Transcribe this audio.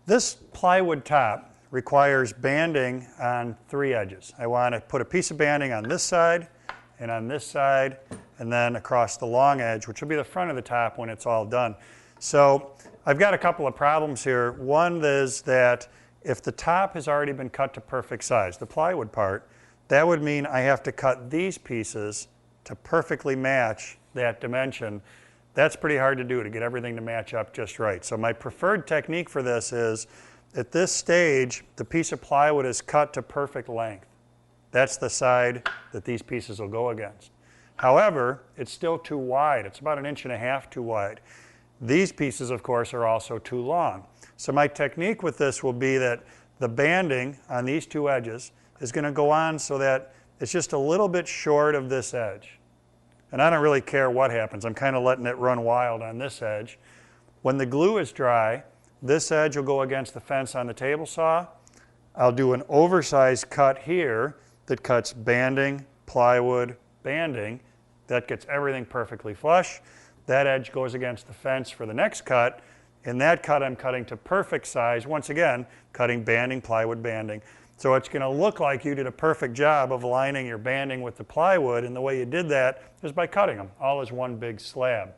This plywood top requires banding on 3 edges. I want to put a piece of banding on this side, and on this side, and then across the long edge, which will be the front of the top when it's all done. So I've got a couple of problems here. One is that if the top has already been cut to perfect size, the plywood part, that would mean I have to cut these pieces to perfectly match that dimension. That's pretty hard to do, to get everything to match up just right. So my preferred technique for this is, at this stage, the piece of plywood is cut to perfect length. That's the side that these pieces will go against. However, it's still too wide. It's about 1.5 inches too wide. These pieces, of course, are also too long. So my technique with this will be that the banding on these 2 edges is going to go on so that it's just a little bit short of this edge. And I don't really care what happens. I'm kind of letting it run wild on this edge. When the glue is dry, this edge will go against the fence on the table saw. I'll do an oversized cut here that cuts banding, plywood, banding. That gets everything perfectly flush. That edge goes against the fence for the next cut. In that cut, I'm cutting to perfect size. Once again, cutting banding, plywood, banding. So it's going to look like you did a perfect job of aligning your banding with the plywood, and the way you did that is by cutting them all as one big slab.